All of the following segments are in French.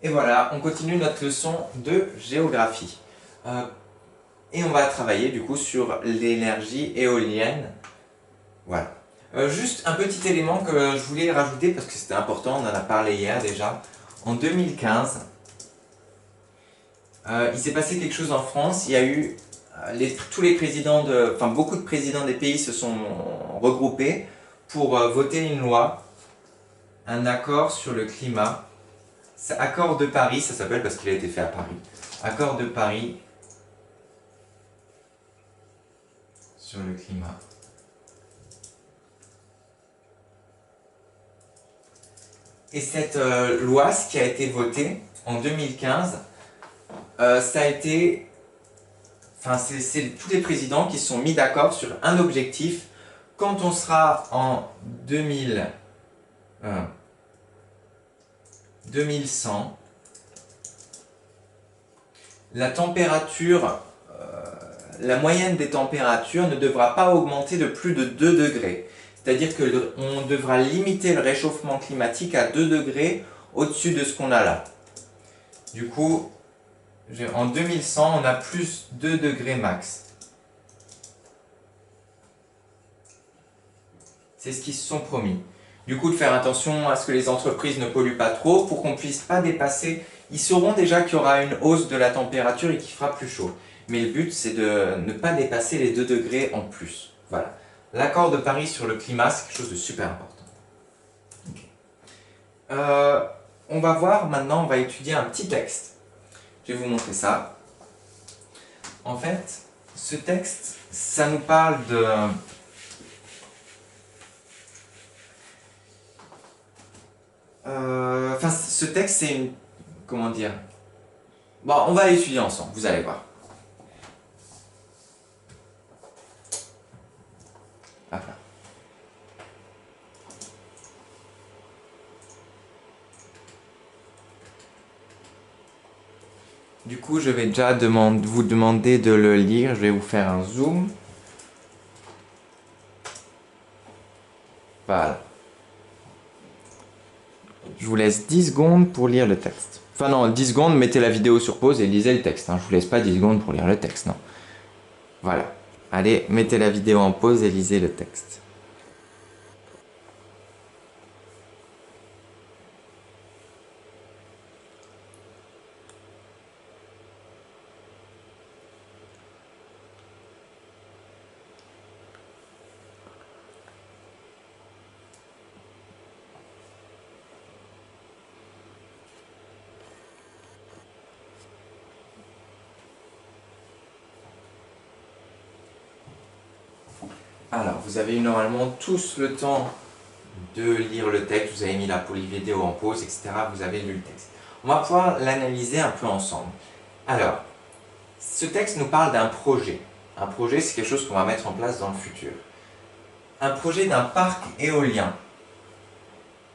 Et voilà, on continue notre leçon de géographie. Et on va travailler du coup sur l'énergie éolienne. Voilà. Juste un petit élément que je voulais rajouter parce que c'était important, on en a parlé hier déjà. En 2015, il s'est passé quelque chose en France. Il y a eu tous les présidents enfin beaucoup de présidents des pays se sont regroupés pour voter une loi, un accord sur le climat. C'est Accord de Paris, ça s'appelle parce qu'il a été fait à Paris. Accord de Paris sur le climat. Et cette loi, ce qui a été votée en 2015, ça a été... Enfin, c'est tous les présidents qui se sont mis d'accord sur un objectif. Quand on sera en 2100, la température, la moyenne des températures ne devra pas augmenter de plus de 2 degrés. C'est-à-dire qu'on devra limiter le réchauffement climatique à 2 degrés au-dessus de ce qu'on a là. Du coup, en 2100, on a plus 2 degrés max. C'est ce qu'ils se sont promis. Du coup, de faire attention à ce que les entreprises ne polluent pas trop pour qu'on ne puisse pas dépasser. Ils sauront déjà qu'il y aura une hausse de la température et qu'il fera plus chaud. Mais le but, c'est de ne pas dépasser les 2 degrés en plus. Voilà. L'accord de Paris sur le climat, c'est quelque chose de super important. Okay. On va voir maintenant, on va étudier un petit texte. Je vais vous montrer ça. En fait, ce texte, ça nous parle de... Enfin, ce texte, c'est une... Comment dire? Bon, on va l'étudier ensemble, vous allez voir. Hop là. Du coup, je vais déjà vous demander de le lire. Je vais vous faire un zoom. Voilà. Je vous laisse 10 secondes pour lire le texte. Enfin non, 10 secondes, mettez la vidéo sur pause et lisez le texte. Hein. Je vous laisse pas 10 secondes pour lire le texte, non. Voilà. Allez, mettez la vidéo en pause et lisez le texte. Alors, vous avez eu normalement tous le temps de lire le texte, vous avez mis la vidéo en pause, etc. Vous avez lu le texte. On va pouvoir l'analyser un peu ensemble. Alors, ce texte nous parle d'un projet. Un projet, c'est quelque chose qu'on va mettre en place dans le futur. Un projet d'un parc éolien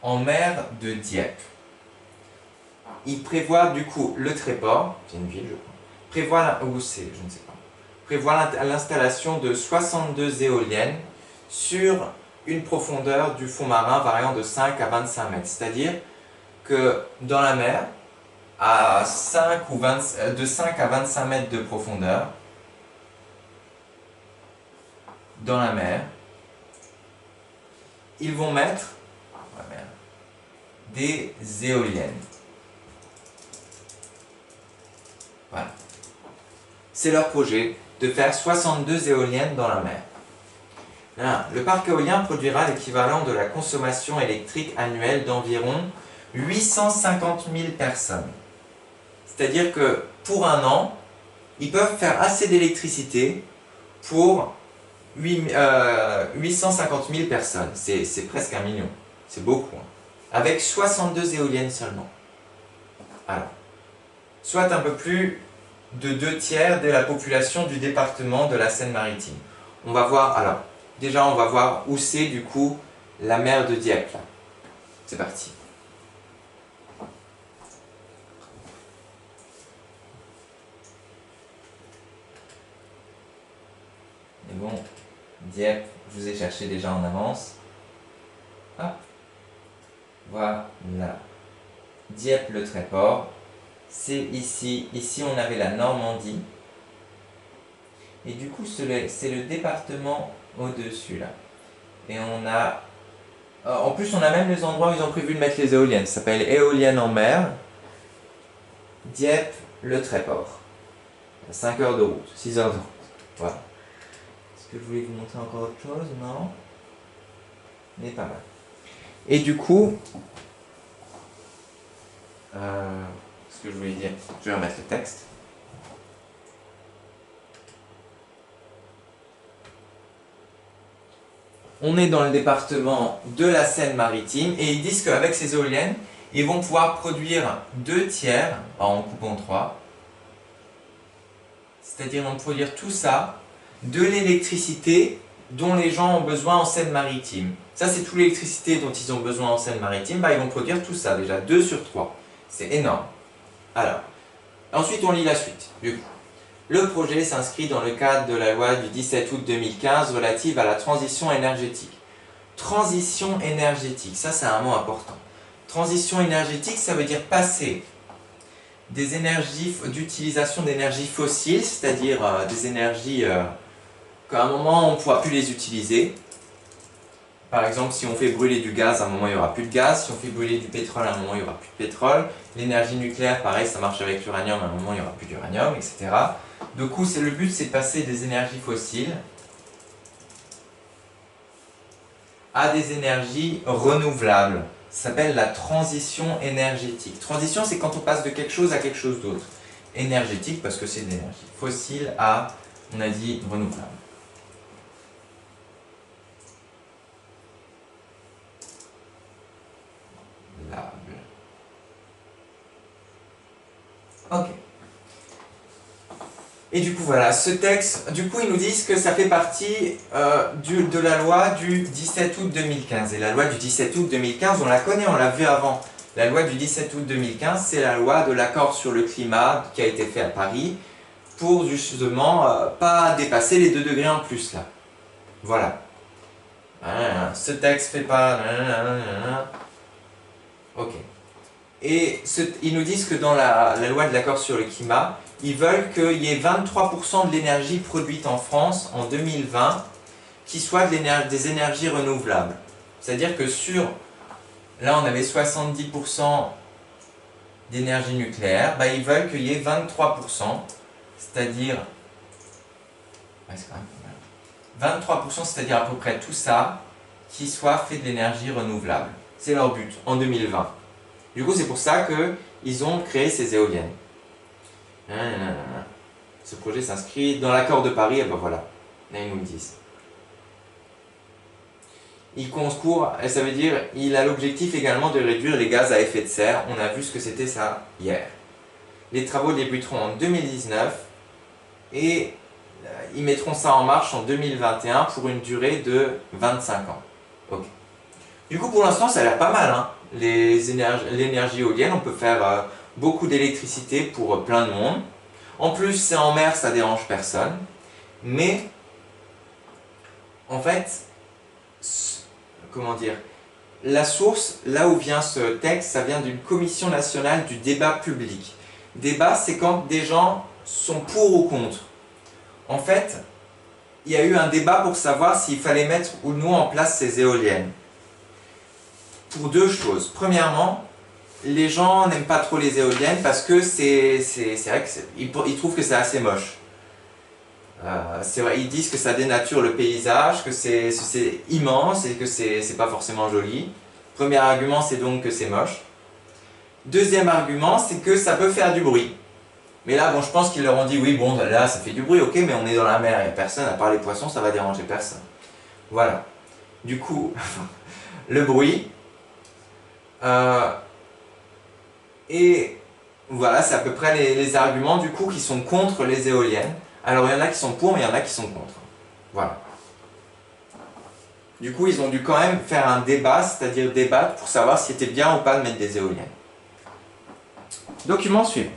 en mer de Dieppe. Il prévoit du coup le Tréport, c'est une ville je crois, prévoit, où c'est, je ne sais pas, prévoit l'installation de 62 éoliennes sur une profondeur du fond marin variant de 5 à 25 mètres. C'est-à-dire que dans la mer, à 5 ou 20, de 5 à 25 mètres de profondeur, dans la mer, ils vont mettre des éoliennes. Voilà. C'est leur projet de faire 62 éoliennes dans la mer. Là, le parc éolien produira l'équivalent de la consommation électrique annuelle d'environ 850 000 personnes. C'est-à-dire que pour un an, ils peuvent faire assez d'électricité pour 850 000 personnes. C'est presque 1 million. C'est beaucoup. Hein. Avec 62 éoliennes seulement. Alors, soit un peu plus de 2 tiers de la population du département de la Seine-Maritime. On va voir, alors, déjà on va voir où c'est du coup la mer de Dieppe. C'est parti. Et bon, Dieppe, je vous ai cherché déjà en avance. Hop. Voilà. Dieppe, le Tréport. C'est ici. Ici, on avait la Normandie. Et du coup, c'est le département au-dessus, là. Et on a... En plus, on a même les endroits où ils ont prévu de mettre les éoliennes. Ça s'appelle éoliennes en mer. Dieppe, le Tréport. 5 heures de route, 6 heures de route. Voilà. Est-ce que je voulais vous montrer encore autre chose? Non. Mais pas mal. Et du coup... ce que je voulais dire, je vais remettre le texte. On est dans le département de la Seine-Maritime et ils disent qu'avec ces éoliennes, ils vont pouvoir produire 2 tiers, en coupant 3, c'est-à-dire vont produire tout ça, de l'électricité dont les gens ont besoin en Seine-Maritime. Ça, c'est toute l'électricité dont ils ont besoin en Seine-Maritime, bah, ils vont produire tout ça déjà, 2 sur 3. C'est énorme. Alors, ensuite on lit la suite, du coup. Le projet s'inscrit dans le cadre de la loi du 17 août 2015 relative à la transition énergétique. Transition énergétique, ça c'est un mot important. Transition énergétique, ça veut dire passer des énergies, d'utilisation d'énergies fossiles, c'est-à-dire des énergies qu'à un moment on ne pourra plus les utiliser. Par exemple, si on fait brûler du gaz, à un moment il n'y aura plus de gaz. Si on fait brûler du pétrole, à un moment il n'y aura plus de pétrole. L'énergie nucléaire, pareil, ça marche avec l'uranium, à un moment il n'y aura plus d'uranium, etc. Du coup, le but c'est de passer des énergies fossiles à des énergies renouvelables. Ça s'appelle la transition énergétique. Transition, c'est quand on passe de quelque chose à quelque chose d'autre. Énergétique, parce que c'est de l'énergie. Fossile à, on a dit, renouvelable. Ok. Et du coup, voilà, ce texte, du coup, ils nous disent que ça fait partie de la loi du 17 août 2015. Et la loi du 17 août 2015, on la connaît, on l'a vu avant. La loi du 17 août 2015, c'est la loi de l'accord sur le climat qui a été fait à Paris pour justement pas dépasser les 2 degrés en plus, là. Voilà. Ce texte fait pas... Ok. Et ils nous disent que dans la loi de l'accord sur le climat, ils veulent qu'il y ait 23% de l'énergie produite en France en 2020 qui soit des énergies renouvelables. C'est-à-dire que là on avait 70% d'énergie nucléaire, bah ils veulent qu'il y ait 23%, c'est-à-dire... Ouais, c'est quand même 23%, c'est-à-dire à peu près tout ça, qui soit fait de l'énergie renouvelable. C'est leur but, en 2020. Du coup, c'est pour ça qu'ils ont créé ces éoliennes. Ce projet s'inscrit dans l'accord de Paris, et ben voilà, là ils nous le disent. Il concourt, et ça veut dire il a l'objectif également de réduire les gaz à effet de serre. On a vu ce que c'était ça hier. Les travaux débuteront en 2019 et ils mettront ça en marche en 2021 pour une durée de 25 ans. Ok. Du coup, pour l'instant, ça a l'air pas mal, hein. L'énergie éolienne, on peut faire beaucoup d'électricité pour plein de monde. En plus, c'est en mer, ça dérange personne. Mais, en fait, comment dire, la source, là où vient ce texte, ça vient d'une commission nationale du débat public. Débat, c'est quand des gens sont pour ou contre. En fait, il y a eu un débat pour savoir s'il fallait mettre ou non en place ces éoliennes. Pour 2 choses. Premièrement, les gens n'aiment pas trop les éoliennes parce que c'est vrai qu'ils trouvent que c'est assez moche. C'est vrai, ils disent que ça dénature le paysage, que c'est immense et que c'est pas forcément joli. Premier argument, c'est donc que c'est moche. Deuxième argument, c'est que ça peut faire du bruit. Mais là, bon, je pense qu'ils leur ont dit, oui, bon, là, ça fait du bruit, ok, mais on est dans la mer, il n'y a personne, à part les poissons, ça va déranger personne. Voilà. Du coup, le bruit. Et voilà, c'est à peu près les arguments, du coup, qui sont contre les éoliennes. Alors, il y en a qui sont pour, mais il y en a qui sont contre. Voilà. Du coup, ils ont dû quand même faire un débat, c'est-à-dire débattre pour savoir si c'était bien ou pas de mettre des éoliennes. Document suivant.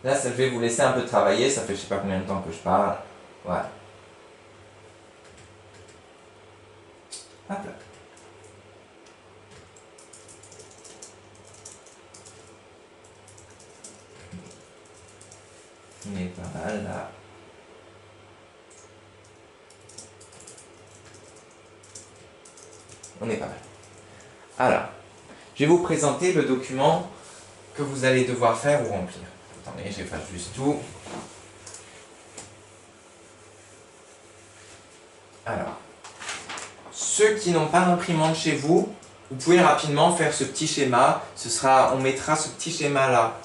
Là, je vais vous laisser un peu travailler, ça fait je sais pas combien de temps que je parle. Voilà. Hop là. On est pas mal là. On est pas mal. Alors, je vais vous présenter le document que vous allez devoir faire ou remplir. Attendez, j'efface juste tout. Alors, ceux qui n'ont pas d'imprimante chez vous, vous pouvez rapidement faire ce petit schéma. On mettra ce petit schéma-là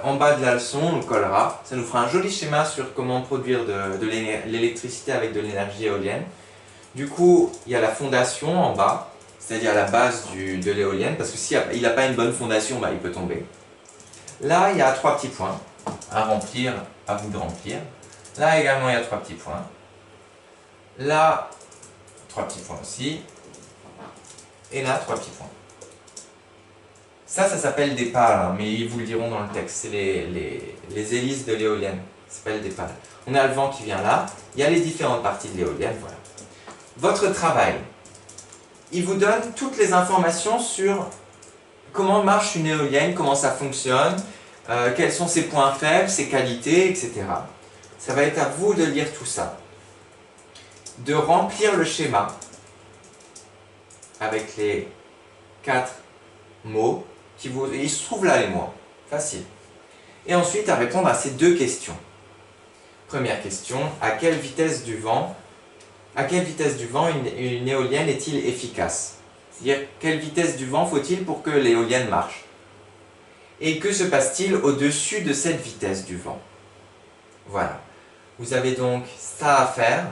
en bas de la leçon, on le collera. Ça nous fera un joli schéma sur comment produire de l'électricité avec de l'énergie éolienne. Du coup, il y a la fondation en bas, c'est-à-dire la base de l'éolienne, parce que s'il n'a pas une bonne fondation, bah, il peut tomber. Là, il y a 3 petits points à remplir, à vous de remplir. Là également, il y a 3 petits points. Là, 3 petits points aussi. Et là, 3 petits points. Ça s'appelle des pales, hein, mais ils vous le diront dans le texte. C'est les hélices de l'éolienne. Ça s'appelle des pales. On a le vent qui vient là. Il y a les différentes parties de l'éolienne. Voilà. Votre travail, il vous donne toutes les informations sur comment marche une éolienne, comment ça fonctionne, quels sont ses points faibles, ses qualités, etc. Ça va être à vous de lire tout ça. De remplir le schéma avec les 4 mots. Il se trouve là les mots. Facile. Et ensuite à répondre à ces 2 questions. Première question, à quelle vitesse du vent une éolienne est-il efficace? C'est-à-dire, quelle vitesse du vent faut-il pour que l'éolienne marche? Et que se passe-t-il au-dessus de cette vitesse du vent? Voilà. Vous avez donc ça à faire.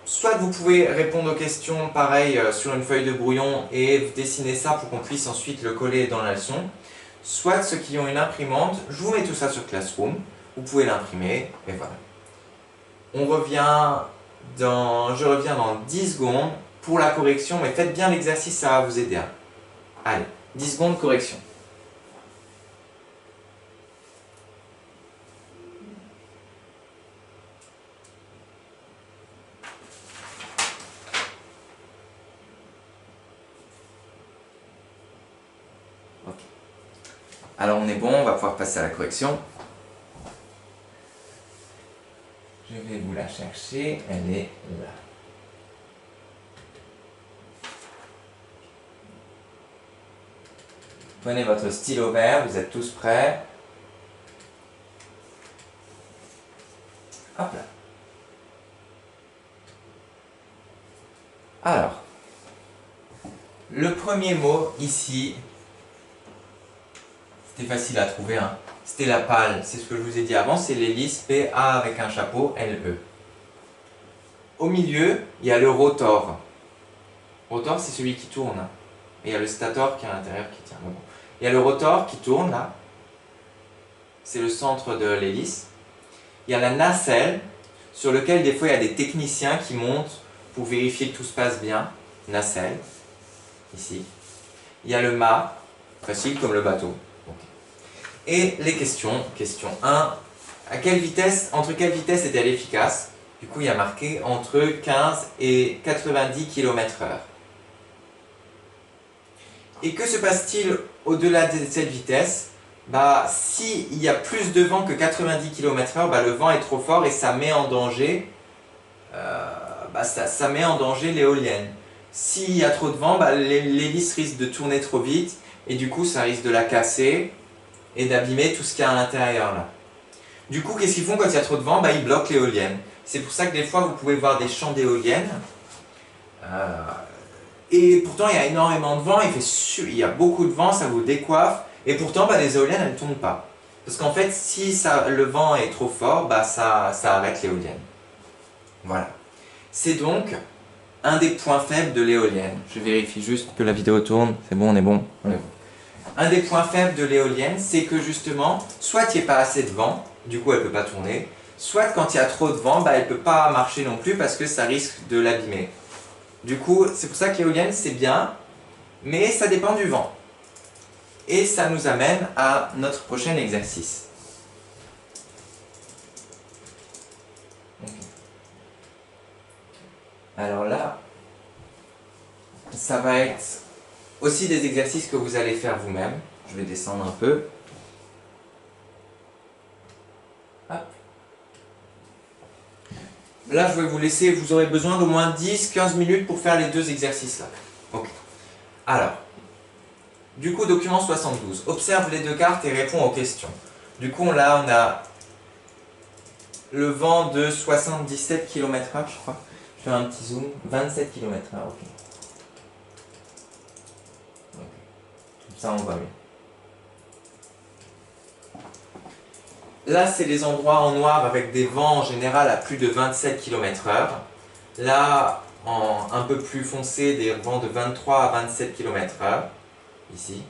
Soit vous pouvez répondre aux questions pareil sur une feuille de brouillon et vous dessinez ça pour qu'on puisse ensuite le coller dans la leçon. Soit ceux qui ont une imprimante, je vous mets tout ça sur Classroom. Vous pouvez l'imprimer et voilà. Je reviens dans 10 secondes pour la correction, mais faites bien l'exercice, ça va vous aider. Hein. Allez, 10 secondes correction. Ok. Alors on est bon, on va pouvoir passer à la correction. Je vais vous la chercher, elle est là. Prenez votre stylo vert, vous êtes tous prêts. Hop là. Alors, le premier mot ici, c'était facile à trouver, hein. C'était la pale, c'est ce que je vous ai dit avant, c'est l'hélice PA avec un chapeau LE. Au milieu, il y a le rotor. Rotor, c'est celui qui tourne. Hein. Et il y a le stator qui est à l'intérieur qui tient. Bon. Il y a le rotor qui tourne là. C'est le centre de l'hélice. Il y a la nacelle, sur lequel des fois il y a des techniciens qui montent pour vérifier que tout se passe bien. Nacelle, ici. Il y a le mât, facile comme le bateau. Et les questions. Question 1. Entre quelle vitesse est-elle efficace? Du coup, il y a marqué entre 15 et 90 km/h. Et que se passe-t-il au-delà de cette vitesse? S'il y a plus de vent que 90 km/h, le vent est trop fort et ça met en danger, ça met en danger l'éolienne. S'il y a trop de vent, l'hélice risque de tourner trop vite et du coup, ça risque de la casser et d'abîmer tout ce qu'il y a à l'intérieur là. Du coup, qu'est-ce qu'ils font quand il y a trop de vent? Ils bloquent l'éolienne. C'est pour ça que des fois, vous pouvez voir des champs d'éoliennes. Et pourtant, il y a énormément de vent, il y a beaucoup de vent, ça vous décoiffe. Et pourtant, les éoliennes, elles ne tournent pas. Parce qu'en fait, si le vent est trop fort, ça arrête l'éolienne. Voilà. C'est donc un des points faibles de l'éolienne. Je vérifie juste que la vidéo tourne. C'est bon, on est bon. On est bon. Un des points faibles de l'éolienne, c'est que justement, soit il n'y a pas assez de vent, du coup elle ne peut pas tourner, soit quand il y a trop de vent, elle ne peut pas marcher non plus parce que ça risque de l'abîmer. Du coup, c'est pour ça que l'éolienne c'est bien, mais ça dépend du vent. Et ça nous amène à notre prochain exercice. Okay. Alors là, ça va être aussi des exercices que vous allez faire vous-même. Je vais descendre un peu. Hop. Là, je vais vous laisser, vous aurez besoin d'au moins 10-15 minutes pour faire les deux exercices-là. Ok. Alors, du coup, document 72. Observe les deux cartes et réponds aux questions. Du coup, là, on a le vent de 77 km/h, je crois. Je fais un petit zoom. 27 km/h, ok. Comme ça, on voit mieux. Là, c'est les endroits en noir avec des vents en général à plus de 27 km/h. Là, en un peu plus foncé, des vents de 23 à 27 km/h. Ici.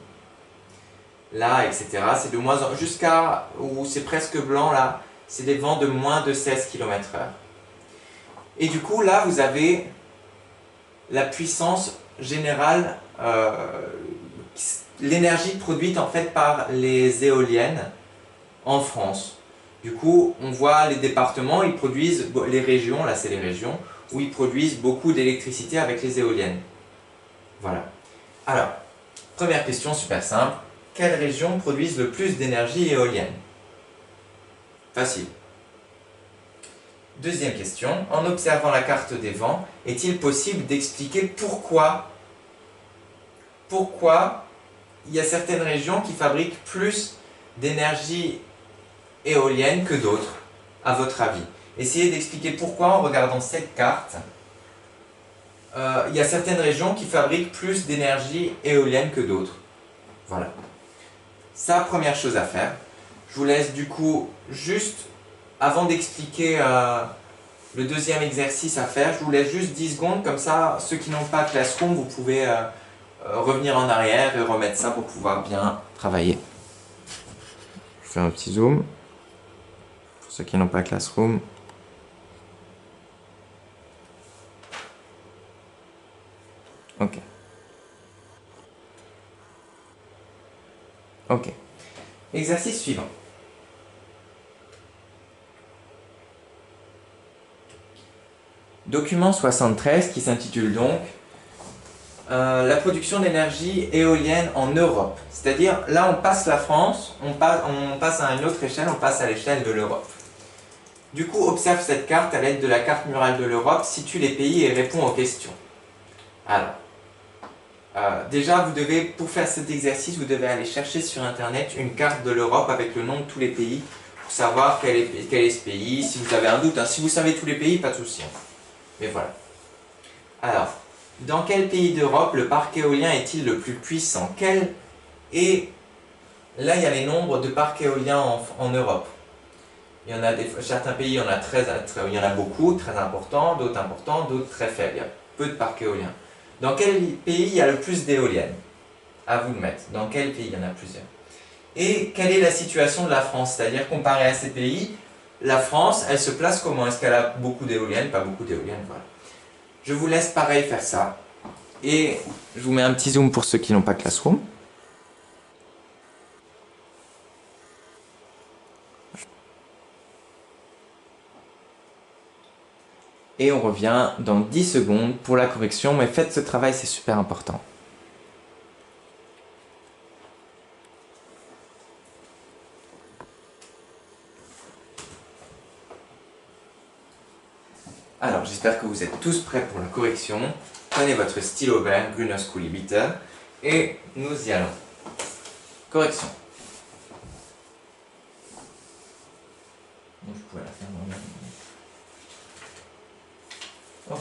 Là, etc. C'est de moins en... jusqu'à où c'est presque blanc, là, c'est des vents de moins de 16 km/h. Et du coup, là, vous avez la puissance générale, l'énergie produite en fait par les éoliennes en France. Du coup, on voit les départements, ils produisent, les régions, là c'est les régions, où ils produisent beaucoup d'électricité avec les éoliennes. Voilà. Alors, première question super simple. Quelles régions produisent le plus d'énergie éolienne? Facile. Deuxième question. En observant la carte des vents, est-il possible d'expliquer pourquoi il y a certaines régions qui fabriquent plus d'énergie éolienne que d'autres, à votre avis? Essayez d'expliquer pourquoi en regardant cette carte. Il y a certaines régions qui fabriquent plus d'énergie éolienne que d'autres. Voilà. Ça, première chose à faire. Je vous laisse du coup, juste avant d'expliquer le deuxième exercice à faire, je vous laisse juste 10 secondes, comme ça, ceux qui n'ont pas Classroom, vous pouvez revenir en arrière et remettre ça pour pouvoir bien travailler. Je fais un petit zoom. Pour ceux qui n'ont pas Classroom. Ok. Ok. Exercice suivant. Document 73 qui s'intitule donc la production d'énergie éolienne en Europe. C'est-à-dire, là on passe la France, on passe à une autre échelle, on passe à l'échelle de l'Europe. Du coup, observe cette carte à l'aide de la carte murale de l'Europe, situe les pays et réponds aux questions. Alors, déjà, vous devez, pour faire cet exercice, vous devez aller chercher sur Internet une carte de l'Europe avec le nom de tous les pays, pour savoir quel est ce pays. Si vous avez un doute, hein, si vous savez tous les pays, pas de souci. Mais voilà. Alors, dans quel pays d'Europe le parc éolien est-il le plus puissant? Et là, il y a les nombres de parcs éoliens en Europe. Il y en a certains pays, il y en a beaucoup, très importants, d'autres très faibles. Il y a peu de parcs éoliens. Dans quel pays il y a le plus d'éoliennes? À vous de mettre. Dans quel pays il y en a plusieurs? Et quelle est la situation de la France? C'est-à-dire, comparé à ces pays, la France, elle se place comment? Est-ce qu'elle a beaucoup d'éoliennes? Pas beaucoup d'éoliennes, voilà. Je vous laisse pareil faire ça. Et je vous mets un petit zoom pour ceux qui n'ont pas Classroom. Et on revient dans 10 secondes pour la correction, mais faites ce travail, c'est super important. Alors, j'espère que vous êtes tous prêts pour la correction. Prenez votre stylo vert, Grüner Schoolibiter, et nous y allons. Correction. Je pourrais la faire moi-même. Ok.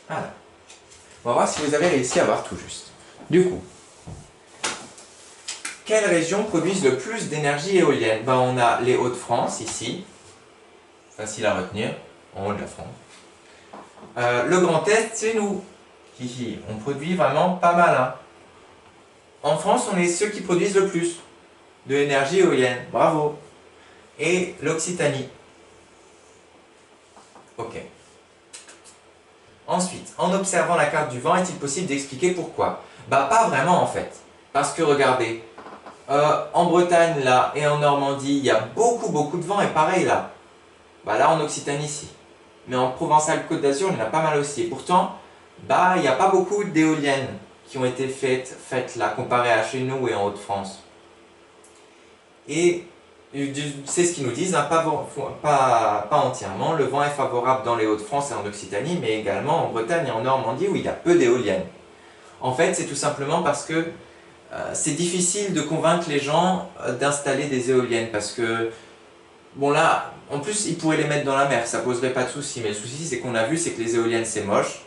Alors, on va voir si vous avez réussi à voir tout juste. Du coup, quelles régions produisent le plus d'énergie éolienne? Ben, on a les Hauts-de-France, ici. Facile à retenir, en haut de la France. Le Grand Est, c'est nous. Ici, on produit vraiment pas mal. Hein. En France, on est ceux qui produisent le plus de l'énergie éolienne. Bravo. Et l'Occitanie. Ok. Ensuite, en observant la carte du vent, est-il possible d'expliquer pourquoi? Bah, pas vraiment en fait. Parce que regardez, en Bretagne là et en Normandie, il y a beaucoup de vent et pareil là. Bah là en Occitanie ici. Mais en Provençal-Côte d'Azur, il y en a pas mal aussi. Et pourtant, bah il n'y a pas beaucoup d'éoliennes qui ont été faites là, comparées à chez nous et en Haute-France. Et c'est ce qu'ils nous disent, hein, pas entièrement. Le vent est favorable dans les Hauts-de-France et en Occitanie, mais également en Bretagne et en Normandie où il y a peu d'éoliennes. En fait, c'est tout simplement parce que c'est difficile de convaincre les gens d'installer des éoliennes parce que, bon là, en plus ils pourraient les mettre dans la mer, ça poserait pas de souci, mais le souci c'est qu'on a vu, c'est que les éoliennes c'est moche,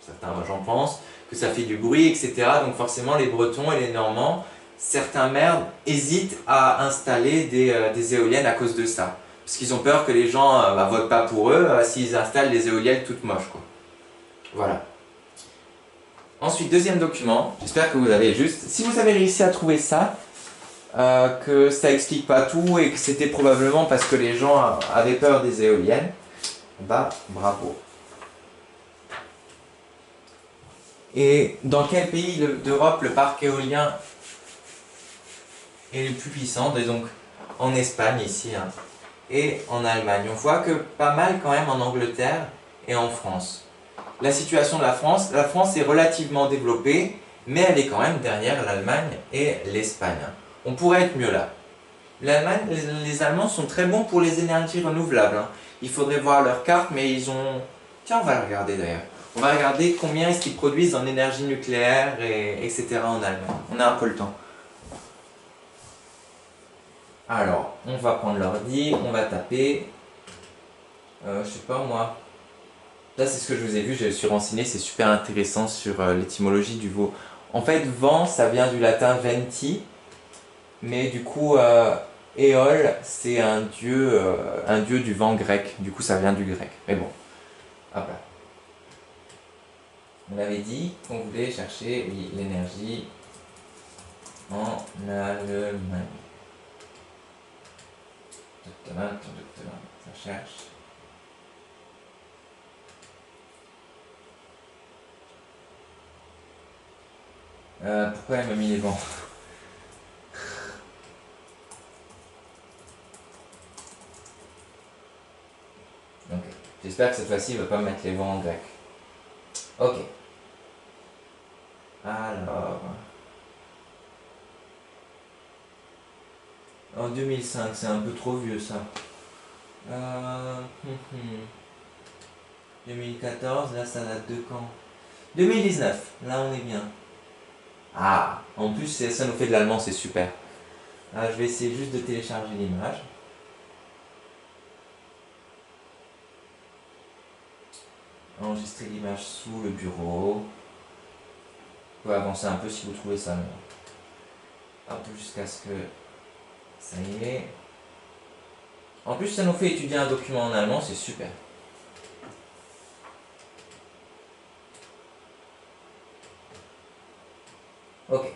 certains j'en pense, que ça fait du bruit, etc. Donc forcément les Bretons et les Normands, certains maires hésitent à installer des éoliennes à cause de ça. Parce qu'ils ont peur que les gens votent pas pour eux s'ils installent des éoliennes toutes moches, quoi. Voilà. Ensuite, deuxième document, j'espère que vous avez juste... Si vous avez réussi à trouver ça, que ça explique pas tout et que c'était probablement parce que les gens avaient peur des éoliennes, bah bravo. Et dans quel pays d'Europe le parc éolien est le plus puissant? Donc en Espagne ici, hein, et en Allemagne. On voit que pas mal quand même en Angleterre et en France. La situation de la France est relativement développée, mais elle est quand même derrière l'Allemagne et l'Espagne. On pourrait être mieux là. L'Allemagne, les Allemands sont très bons pour les énergies renouvelables, hein. Il faudrait voir leur carte, mais ils ont... Tiens, on va la regarder d'ailleurs. On va regarder combien est-ce qu'ils produisent en énergie nucléaire, etc. en Allemagne. On a un peu le temps. Alors, on va prendre l'ordi, on va taper... je sais pas moi... Là, c'est ce que je vous ai vu, je suis renseigné, c'est super intéressant sur l'étymologie du mot. En fait, vent, ça vient du latin venti, mais du coup, Éole, c'est un dieu du vent grec. Du coup, ça vient du grec. Mais bon, hop là. On avait dit qu'on voulait chercher l'énergie en Allemagne. Ça cherche. Pourquoi elle m'a mis les vents? Ok. J'espère que cette fois-ci il ne va pas me mettre les vents en grec. Ok. Alors... En 2005, c'est un peu trop vieux ça. 2014, là ça date de quand? 2019, là on est bien. Ah, en plus ça nous fait de l'allemand, c'est super. Ah, je vais essayer juste de télécharger l'image. Enregistrer l'image sous le bureau. Vous pouvez avancer un peu si vous trouvez ça mieux. Hop, jusqu'à ce que... Ça y est. En plus, ça nous fait étudier un document en allemand, c'est super. Ok.